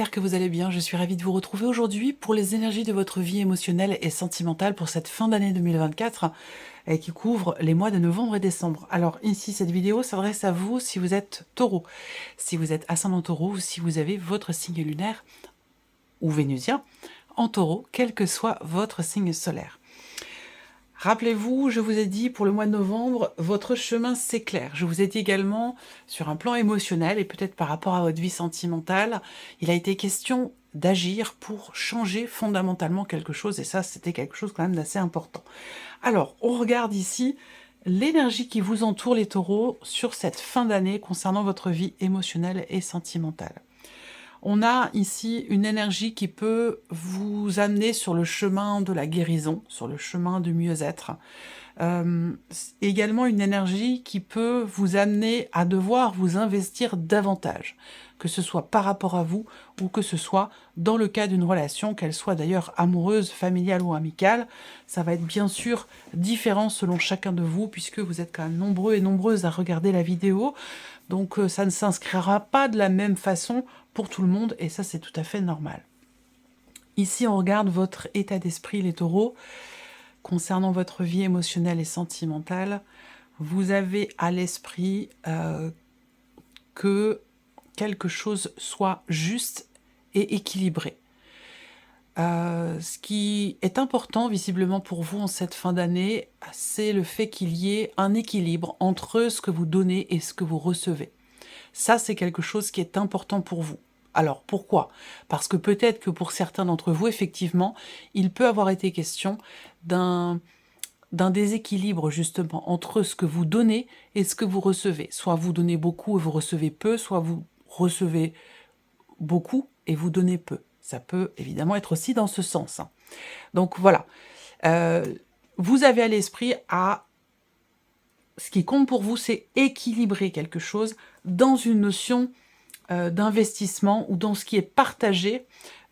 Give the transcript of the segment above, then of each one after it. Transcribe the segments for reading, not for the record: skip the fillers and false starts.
j'espère que vous allez bien. Je suis ravie de vous retrouver aujourd'hui pour les énergies de votre vie émotionnelle et sentimentale pour cette fin d'année 2024 et qui couvre les mois de novembre et décembre. Alors ici, cette vidéo s'adresse à vous si vous êtes taureau, si vous êtes ascendant taureau ou si vous avez votre signe lunaire ou vénusien en taureau, quel que soit votre signe solaire. Rappelez-vous, je vous ai dit pour le mois de novembre, votre chemin s'éclaire. Je vous ai dit également sur un plan émotionnel et peut-être par rapport à votre vie sentimentale, il a été question d'agir pour changer fondamentalement quelque chose et ça c'était quelque chose quand même d'assez important. Alors, on regarde ici l'énergie qui vous entoure les taureaux sur cette fin d'année concernant votre vie émotionnelle et sentimentale. On a ici une énergie qui peut vous amener sur le chemin de la guérison, sur le chemin du mieux-être. Également une énergie qui peut vous amener à devoir vous investir davantage, que ce soit par rapport à vous ou que ce soit dans le cas d'une relation, qu'elle soit d'ailleurs amoureuse, familiale ou amicale. Ça va être bien sûr différent selon chacun de vous, puisque vous êtes quand même nombreux et nombreuses à regarder la vidéo. Donc ça ne s'inscrira pas de la même façon pour tout le monde, et ça c'est tout à fait normal. Ici on regarde votre état d'esprit les taureaux, concernant votre vie émotionnelle et sentimentale. Vous avez à l'esprit que quelque chose soit juste et équilibré. Ce qui est important visiblement pour vous en cette fin d'année, c'est le fait qu'il y ait un équilibre entre ce que vous donnez et ce que vous recevez. Ça, c'est quelque chose qui est important pour vous. Alors, pourquoi? Parce que peut-être que pour certains d'entre vous, effectivement, il peut avoir été question d'un déséquilibre, justement, entre ce que vous donnez et ce que vous recevez. Soit vous donnez beaucoup et vous recevez peu, soit vous recevez beaucoup et vous donnez peu. Ça peut évidemment être aussi dans ce sens. Donc, voilà. Vous avez à l'esprit ce qui compte pour vous, c'est équilibrer quelque chose dans une notion d'investissement ou dans ce qui est partagé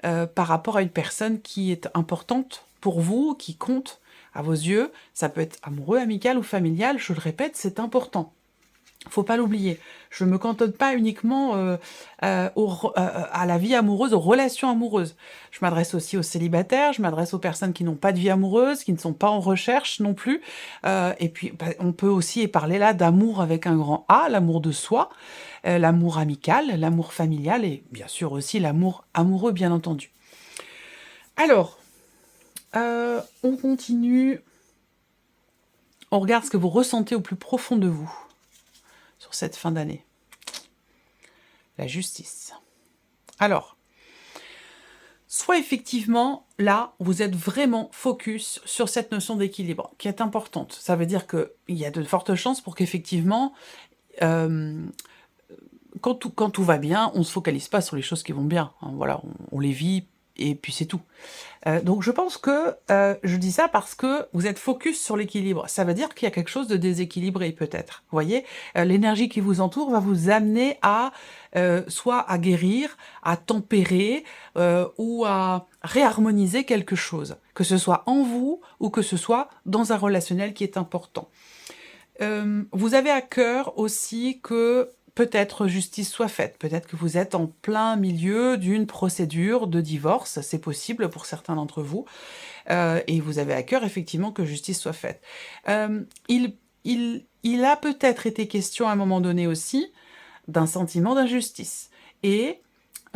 par rapport à une personne qui est importante pour vous, qui compte à vos yeux. Ça peut être amoureux, amical ou familial, je le répète, c'est important. Faut pas l'oublier. Je ne me cantonne pas uniquement à la vie amoureuse, aux relations amoureuses. Je m'adresse aussi aux célibataires, je m'adresse aux personnes qui n'ont pas de vie amoureuse, qui ne sont pas en recherche non plus. Et puis, on peut aussi parler là d'amour avec un grand A, l'amour de soi, l'amour amical, l'amour familial et bien sûr aussi l'amour amoureux, bien entendu. Alors, on continue. On regarde ce que vous ressentez au plus profond de vous sur cette fin d'année. La justice. Alors, soit effectivement, là, vous êtes vraiment focus sur cette notion d'équilibre, qui est importante. Ça veut dire qu'il y a de fortes chances pour qu'effectivement, quand tout va bien, on ne se focalise pas sur les choses qui vont bien. Hein, voilà, on les vit et puis c'est tout. Donc je pense que je dis ça parce que vous êtes focus sur l'équilibre. Ça veut dire qu'il y a quelque chose de déséquilibré peut-être. Vous voyez, l'énergie qui vous entoure va vous amener à soit à guérir, à tempérer ou à réharmoniser quelque chose, que ce soit en vous ou que ce soit dans un relationnel qui est important. Vous avez à cœur aussi que peut-être justice soit faite, peut-être que vous êtes en plein milieu d'une procédure de divorce, c'est possible pour certains d'entre vous, et vous avez à cœur effectivement que justice soit faite. Il a peut-être été question à un moment donné aussi d'un sentiment d'injustice, et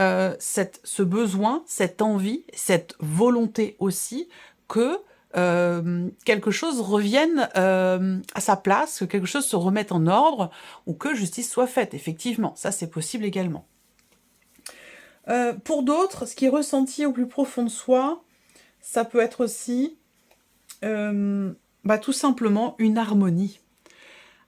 ce besoin, cette envie, cette volonté aussi que quelque chose revienne à sa place, que quelque chose se remette en ordre, ou que justice soit faite, effectivement, ça c'est possible également. Pour d'autres, ce qui est ressenti au plus profond de soi, ça peut être aussi tout simplement une harmonie,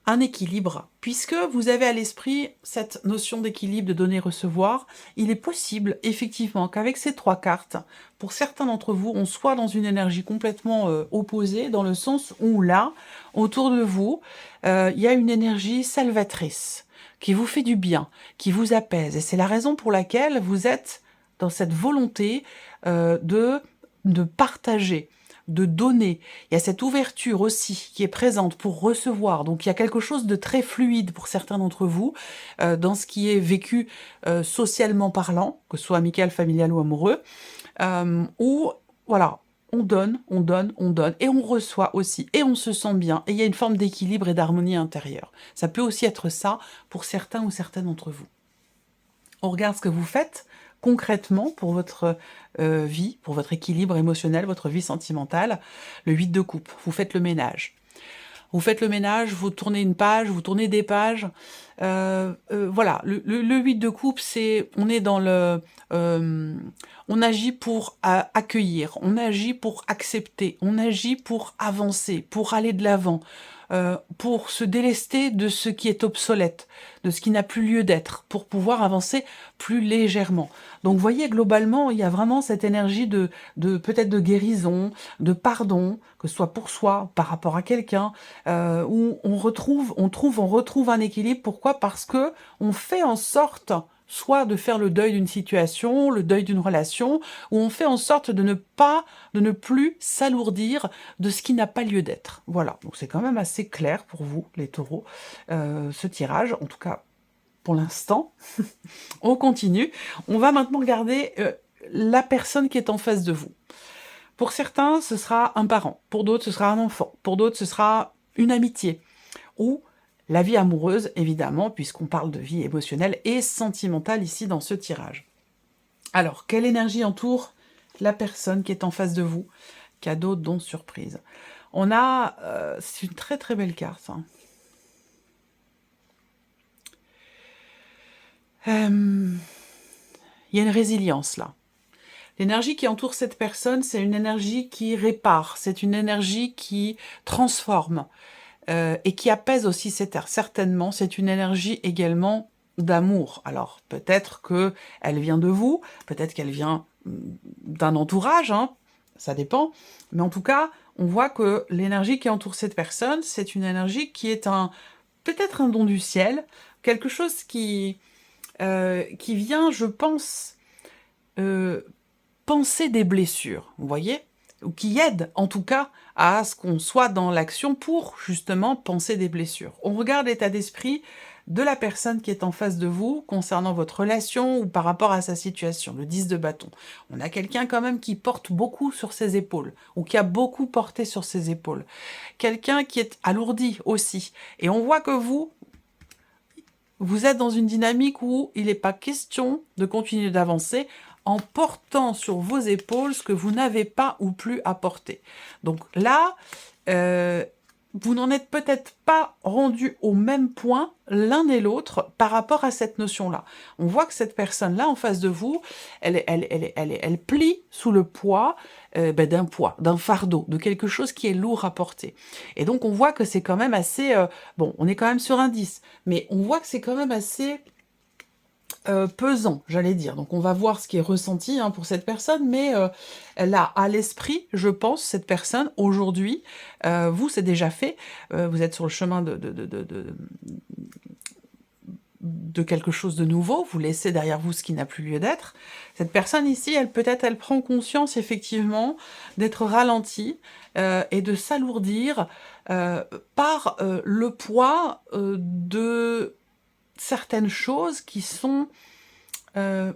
un équilibre, puisque vous avez à l'esprit cette notion d'équilibre, de donner-recevoir. Il est possible, effectivement, qu'avec ces trois cartes, pour certains d'entre vous, on soit dans une énergie complètement opposée, dans le sens où là, autour de vous, il y a une énergie salvatrice, qui vous fait du bien, qui vous apaise, et c'est la raison pour laquelle vous êtes dans cette volonté de partager de donner. Il y a cette ouverture aussi qui est présente pour recevoir. Donc il y a quelque chose de très fluide pour certains d'entre vous dans ce qui est vécu socialement parlant, que ce soit amical, familial ou amoureux, où voilà, on donne, on donne, on donne, et on reçoit aussi, et on se sent bien, et il y a une forme d'équilibre et d'harmonie intérieure. Ça peut aussi être ça pour certains ou certaines d'entre vous. On regarde ce que vous faites concrètement pour votre vie, pour votre équilibre émotionnel, votre vie sentimentale. Le 8 de coupe, vous faites le ménage. Vous faites le ménage, vous tournez une page, vous tournez des pages. Voilà, le 8 de coupe, c'est, on est dans le... on agit pour accueillir, on agit pour accepter, on agit pour avancer, pour aller de l'avant, pour se délester de ce qui est obsolète, de ce qui n'a plus lieu d'être, pour pouvoir avancer plus légèrement. Donc vous voyez, globalement, il y a vraiment cette énergie de peut-être de guérison, de pardon, que ce soit pour soi, par rapport à quelqu'un, où on retrouve un équilibre. Pourquoi? Parce que on fait en sorte soit de faire le deuil d'une situation, le deuil d'une relation, où on fait en sorte de ne plus s'alourdir de ce qui n'a pas lieu d'être. Voilà, donc c'est quand même assez clair pour vous, les taureaux, ce tirage, en tout cas pour l'instant. On continue. On va maintenant regarder la personne qui est en face de vous. Pour certains, ce sera un parent. Pour d'autres, ce sera un enfant. Pour d'autres, ce sera une amitié. Ou la vie amoureuse, évidemment, puisqu'on parle de vie émotionnelle et sentimentale ici dans ce tirage. Alors, quelle énergie entoure la personne qui est en face de vous? Cadeau, don, surprise. On a... c'est une très très belle carte. Hein. Il y a une résilience là. L'énergie qui entoure cette personne, c'est une énergie qui répare, c'est une énergie qui transforme et qui apaise aussi cette air. Certainement, c'est une énergie également d'amour. Alors, peut-être qu'elle vient de vous, peut-être qu'elle vient d'un entourage, hein, ça dépend. Mais en tout cas, on voit que l'énergie qui entoure cette personne, c'est une énergie qui est peut-être un don du ciel, quelque chose qui vient, je pense, penser des blessures, vous voyez, ou qui aide en tout cas à ce qu'on soit dans l'action pour justement penser des blessures. On regarde l'état d'esprit de la personne qui est en face de vous concernant votre relation ou par rapport à sa situation, le 10 de bâton. On a quelqu'un quand même qui porte beaucoup sur ses épaules, ou qui a beaucoup porté sur ses épaules. Quelqu'un qui est alourdi aussi. Et on voit que vous êtes dans une dynamique où il n'est pas question de continuer d'avancer en portant sur vos épaules ce que vous n'avez pas ou plus à porter. Donc là, vous n'en êtes peut-être pas rendu au même point l'un et l'autre par rapport à cette notion-là. On voit que cette personne-là en face de vous, elle plie sous le poids d'un fardeau, de quelque chose qui est lourd à porter. Et donc on voit que c'est quand même assez... bon, on est quand même sur un 10, mais on voit que c'est quand même assez... pesant, j'allais dire. Donc on va voir ce qui est ressenti hein, pour cette personne, mais elle a à l'esprit, je pense, cette personne, aujourd'hui, vous, c'est déjà fait, vous êtes sur le chemin de quelque chose de nouveau, vous laissez derrière vous ce qui n'a plus lieu d'être. Cette personne ici, elle prend conscience, effectivement, d'être ralentie et de s'alourdir par le poids de certaines choses qui sont un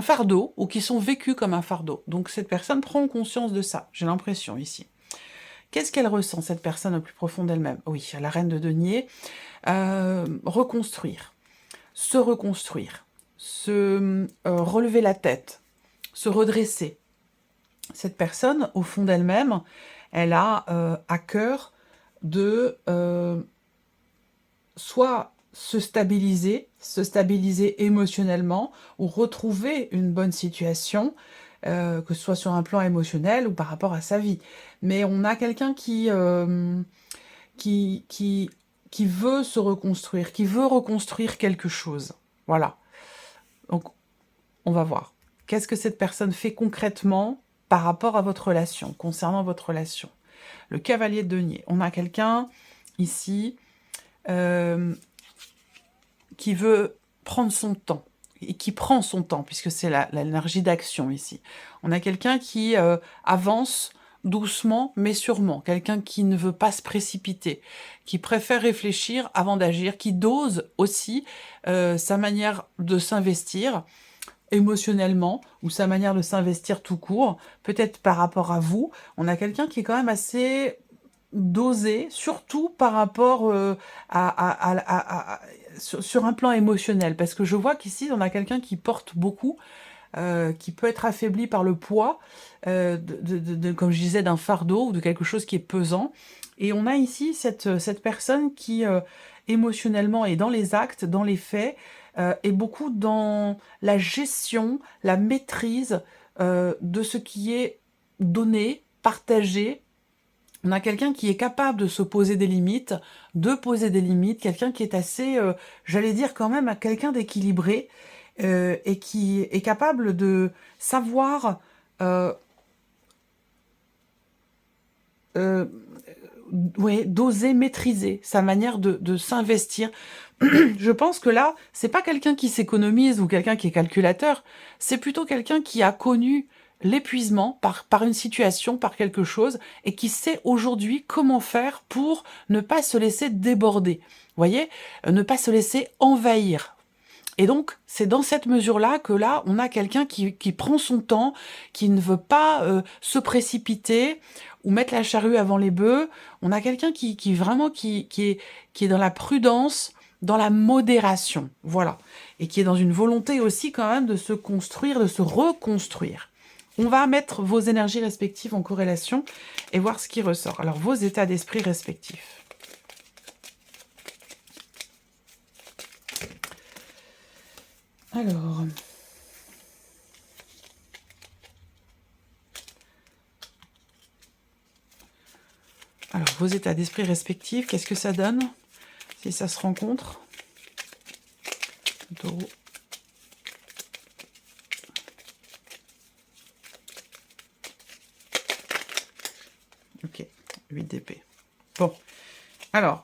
fardeau ou qui sont vécues comme un fardeau. Donc cette personne prend conscience de ça, j'ai l'impression ici. Qu'est-ce qu'elle ressent, cette personne au plus profond d'elle-même? Oui, la reine de denier. Reconstruire, se relever la tête, se redresser. Cette personne, au fond d'elle-même, elle a à cœur de soit se stabiliser émotionnellement ou retrouver une bonne situation, que ce soit sur un plan émotionnel ou par rapport à sa vie. Mais on a quelqu'un qui veut se reconstruire, qui veut reconstruire quelque chose. Voilà. Donc, on va voir. Qu'est-ce que cette personne fait concrètement par rapport à votre relation, concernant votre relation? Le cavalier de denier. On a quelqu'un ici qui veut prendre son temps, et qui prend son temps, puisque c'est l'énergie d'action ici. On a quelqu'un qui avance doucement mais sûrement, quelqu'un qui ne veut pas se précipiter, qui préfère réfléchir avant d'agir, qui dose aussi sa manière de s'investir émotionnellement ou sa manière de s'investir tout court, peut-être par rapport à vous. On a quelqu'un qui est quand même assez dosé, surtout par rapport sur un plan émotionnel, parce que je vois qu'ici on a quelqu'un qui porte beaucoup, qui peut être affaibli par le poids, comme je disais, d'un fardeau ou de quelque chose qui est pesant. Et on a ici cette personne qui, émotionnellement, est dans les actes, dans les faits, est beaucoup dans la gestion, la maîtrise de ce qui est donné, partagé. On a quelqu'un qui est capable de se poser des limites, quelqu'un qui est assez, j'allais dire quand même, quelqu'un d'équilibré, et qui est capable de savoir ouais, d'oser maîtriser sa manière de s'investir. Je pense que là, c'est pas quelqu'un qui s'économise ou quelqu'un qui est calculateur, c'est plutôt quelqu'un qui a connu l'épuisement par une situation, par quelque chose, et qui sait aujourd'hui comment faire pour ne pas se laisser déborder. Vous voyez, ne pas se laisser envahir. Et donc, c'est dans cette mesure-là que là, on a quelqu'un qui prend son temps, qui ne veut pas se précipiter ou mettre la charrue avant les bœufs. On a quelqu'un qui est dans la prudence, dans la modération, voilà. Et qui est dans une volonté aussi quand même de se construire, de se reconstruire. On va mettre vos énergies respectives en corrélation et voir ce qui ressort. Alors, vos états d'esprit respectifs. Alors, vos états d'esprit respectifs, qu'est-ce que ça donne si ça se rencontre? Taureau. Ok, 8 d'épée. Bon, alors,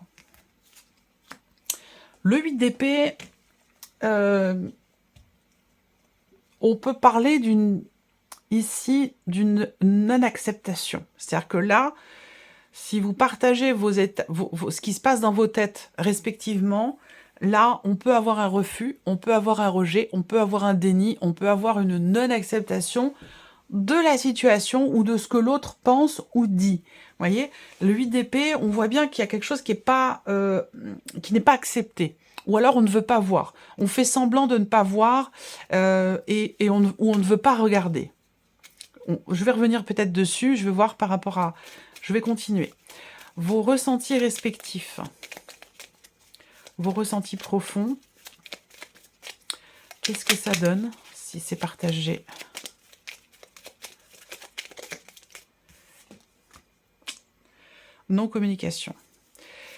le 8 d'épée, on peut parler ici d'une non-acceptation. C'est-à-dire que là, si vous partagez ce qui se passe dans vos têtes respectivement, là, on peut avoir un refus, on peut avoir un rejet, on peut avoir un déni, on peut avoir une non-acceptation de la situation ou de ce que l'autre pense ou dit. Vous voyez, le 8 d'épée, on voit bien qu'il y a quelque chose qui n'est pas accepté. Ou alors on ne veut pas voir. On fait semblant de ne pas voir ou on ne veut pas regarder. Je vais revenir peut-être dessus, je vais voir par rapport à... Je vais continuer. Vos ressentis respectifs. Vos ressentis profonds. Qu'est-ce que ça donne si c'est partagé? Non-communication.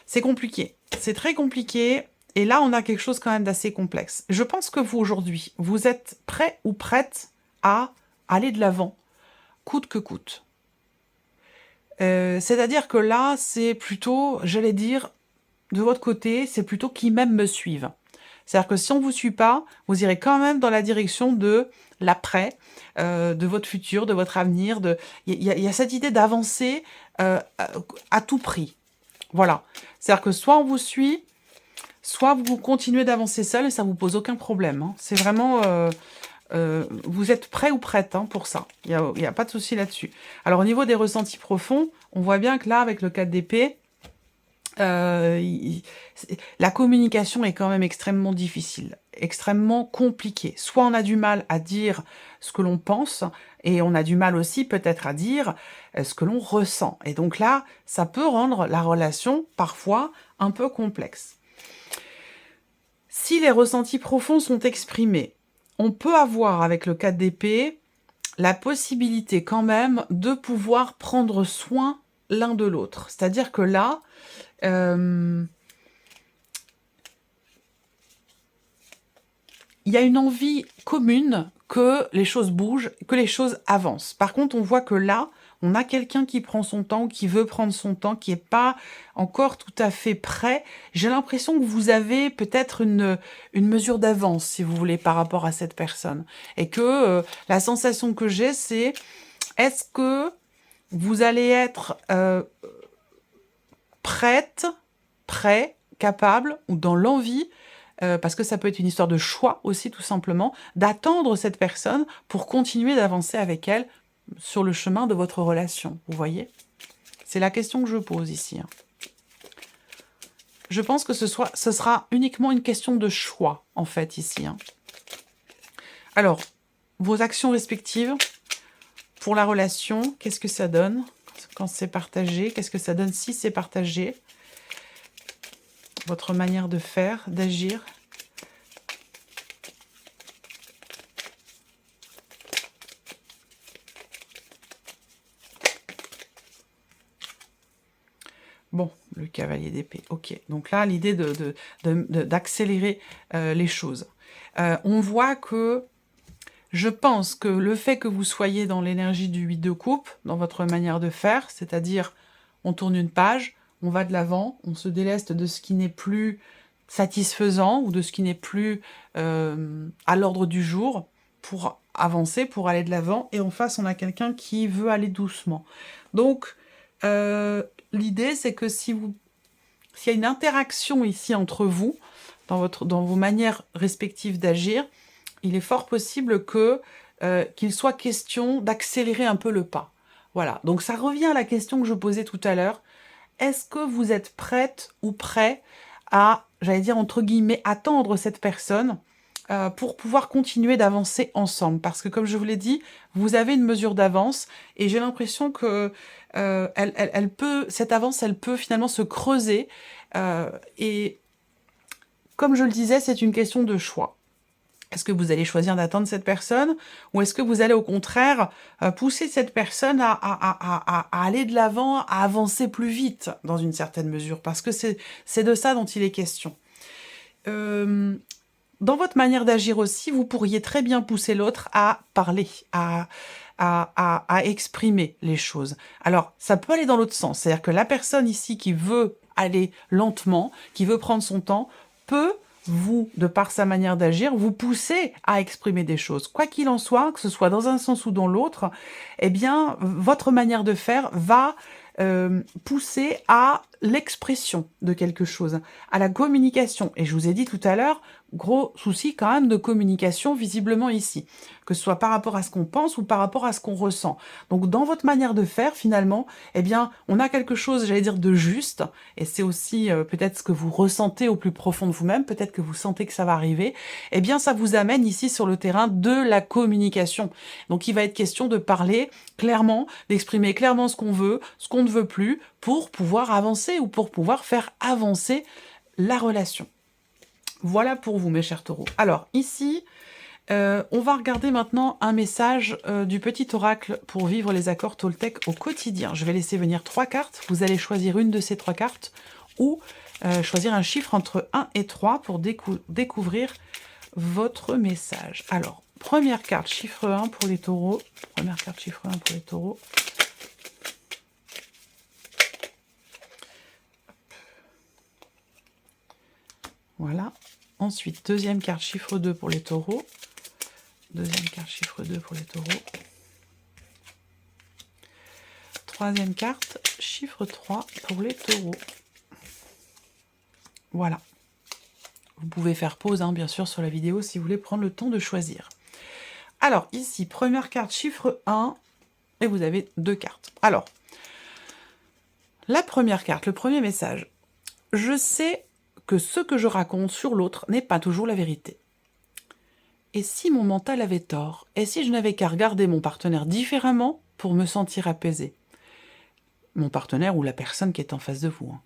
C'est compliqué. C'est très compliqué. Et là, on a quelque chose quand même d'assez complexe. Je pense que vous, aujourd'hui, vous êtes prêt ou prête à aller de l'avant, coûte que coûte. C'est-à-dire que là, c'est plutôt, j'allais dire, de votre côté, c'est plutôt qui même me suivent. C'est-à-dire que si on ne vous suit pas, vous irez quand même dans la direction de l'après, de votre futur, de votre avenir. Il y a cette idée d'avancer à tout prix. Voilà. C'est-à-dire que soit on vous suit, soit vous continuez d'avancer seul et ça ne vous pose aucun problème. Hein. C'est vraiment... vous êtes prêt ou prête pour ça. Il n'y a pas de souci là-dessus. Alors, au niveau des ressentis profonds, on voit bien que là, avec le 4 d'épée, la communication est quand même extrêmement difficile, extrêmement compliquée. Soit on a du mal à dire ce que l'on pense, et on a du mal aussi peut-être à dire ce que l'on ressent. Et donc là, ça peut rendre la relation parfois un peu complexe. Si les ressentis profonds sont exprimés, on peut avoir avec le 4 d'épée la possibilité quand même de pouvoir prendre soin l'un de l'autre. C'est-à-dire que là, il y a une envie commune que les choses bougent, que les choses avancent. Par contre, on voit que là, On a quelqu'un qui prend son temps ou qui veut prendre son temps, qui n'est pas encore tout à fait prêt. J'ai l'impression que vous avez peut-être une mesure d'avance, si vous voulez, par rapport à cette personne. Et que la sensation que j'ai, c'est est-ce que vous allez être prête, prêt, capable ou dans l'envie, parce que ça peut être une histoire de choix aussi tout simplement, d'attendre cette personne pour continuer d'avancer avec elle sur le chemin de votre relation, vous voyez? C'est la question que je pose ici. Hein. Je pense que ce sera uniquement une question de choix, en fait, ici. Hein. Alors, vos actions respectives pour la relation, qu'est-ce que ça donne quand c'est partagé? Qu'est-ce que ça donne si c'est partagé? Votre manière de faire, d'agir. Bon, le cavalier d'épée, ok. Donc là, l'idée d'accélérer les choses. On voit que, je pense que le fait que vous soyez dans l'énergie du 8 de coupe, dans votre manière de faire, c'est-à-dire on tourne une page, on va de l'avant, on se déleste de ce qui n'est plus satisfaisant ou de ce qui n'est plus à l'ordre du jour pour avancer, pour aller de l'avant, et en face, on a quelqu'un qui veut aller doucement. Donc, l'idée, c'est que s'il y a une interaction ici entre vous, dans vos manières respectives d'agir, il est fort possible que qu'il soit question d'accélérer un peu le pas. Voilà, donc ça revient à la question que je posais tout à l'heure. Est-ce que vous êtes prête ou prêt à, j'allais dire entre guillemets, attendre cette personne pour pouvoir continuer d'avancer ensemble? Parce que comme je vous l'ai dit, vous avez une mesure d'avance et j'ai l'impression que cette avance, elle peut finalement se creuser. Et comme je le disais, c'est une question de choix. Est-ce que vous allez choisir d'attendre cette personne ou est-ce que vous allez au contraire pousser cette personne à aller de l'avant, à avancer plus vite dans une certaine mesure? Parce que c'est de ça dont il est question. Dans votre manière d'agir aussi, vous pourriez très bien pousser l'autre à parler, à exprimer les choses. Alors, ça peut aller dans l'autre sens. C'est-à-dire que la personne ici qui veut aller lentement, qui veut prendre son temps, peut vous, de par sa manière d'agir, vous pousser à exprimer des choses. Quoi qu'il en soit, que ce soit dans un sens ou dans l'autre, eh bien, votre manière de faire va pousser à l'expression de quelque chose, à la communication. Et je vous ai dit tout à l'heure, gros souci quand même de communication visiblement ici, que ce soit par rapport à ce qu'on pense ou par rapport à ce qu'on ressent. Donc dans votre manière de faire, finalement, eh bien, on a quelque chose, j'allais dire, de juste, et c'est aussi peut-être ce que vous ressentez au plus profond de vous-même, peut-être que vous sentez que ça va arriver, eh bien, ça vous amène ici sur le terrain de la communication. Donc il va être question de parler clairement, d'exprimer clairement ce qu'on veut, ce qu'on ne veut plus, pour pouvoir avancer ou pour pouvoir faire avancer la relation. Voilà pour vous, mes chers taureaux. Alors, ici, on va regarder maintenant un message du petit oracle pour vivre les accords Toltec au quotidien. Je vais laisser venir 3 cartes. Vous allez choisir une de ces 3 cartes ou choisir un chiffre entre 1 et 3 pour découvrir votre message. Alors, première carte, chiffre 1 pour les taureaux. Première carte, chiffre 1 pour les taureaux. Voilà. Ensuite, deuxième carte, chiffre 2 pour les taureaux. Deuxième carte, chiffre 2 pour les taureaux. Troisième carte, chiffre 3 pour les taureaux. Voilà. Vous pouvez faire pause, hein, bien sûr, sur la vidéo si vous voulez prendre le temps de choisir. Alors, ici, première carte, chiffre 1, et vous avez 2 cartes. Alors, la première carte, le premier message. Je sais que ce que je raconte sur l'autre n'est pas toujours la vérité. Et si mon mental avait tort? Et si je n'avais qu'à regarder mon partenaire différemment pour me sentir apaisé? Mon partenaire ou la personne qui est en face de vous. Hein.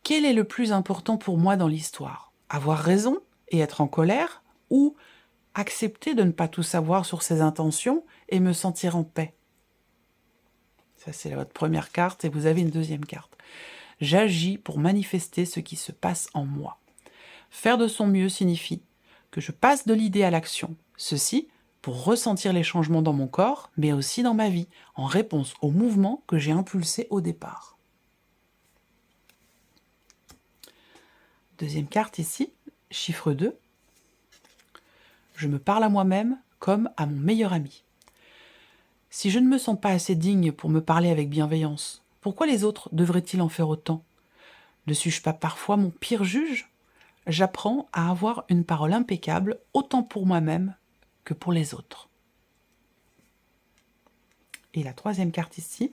Quel est le plus important pour moi dans l'histoire? Avoir raison et être en colère ou accepter de ne pas tout savoir sur ses intentions et me sentir en paix? Ça, c'est votre première carte et vous avez une deuxième carte. J'agis pour manifester ce qui se passe en moi. Faire de son mieux signifie que je passe de l'idée à l'action. Ceci pour ressentir les changements dans mon corps, mais aussi dans ma vie, en réponse aux mouvements que j'ai impulsés au départ. Deuxième carte ici, chiffre 2. Je me parle à moi-même comme à mon meilleur ami. Si je ne me sens pas assez digne pour me parler avec bienveillance, pourquoi les autres devraient-ils en faire autant? Ne suis-je pas parfois mon pire juge? J'apprends à avoir une parole impeccable, autant pour moi-même que pour les autres. Et la troisième carte ici,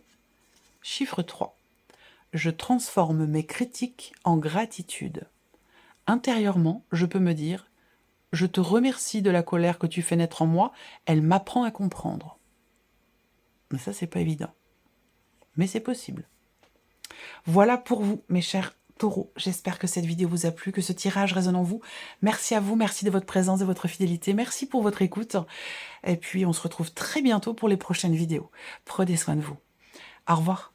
chiffre 3. Je transforme mes critiques en gratitude. Intérieurement, je peux me dire « Je te remercie de la colère que tu fais naître en moi, elle m'apprend à comprendre. » Mais ça, c'est pas évident. Mais c'est possible. Voilà pour vous, mes chers taureaux. J'espère que cette vidéo vous a plu, que ce tirage résonne en vous. Merci à vous, merci de votre présence, de votre fidélité. Merci pour votre écoute. Et puis, on se retrouve très bientôt pour les prochaines vidéos. Prenez soin de vous. Au revoir.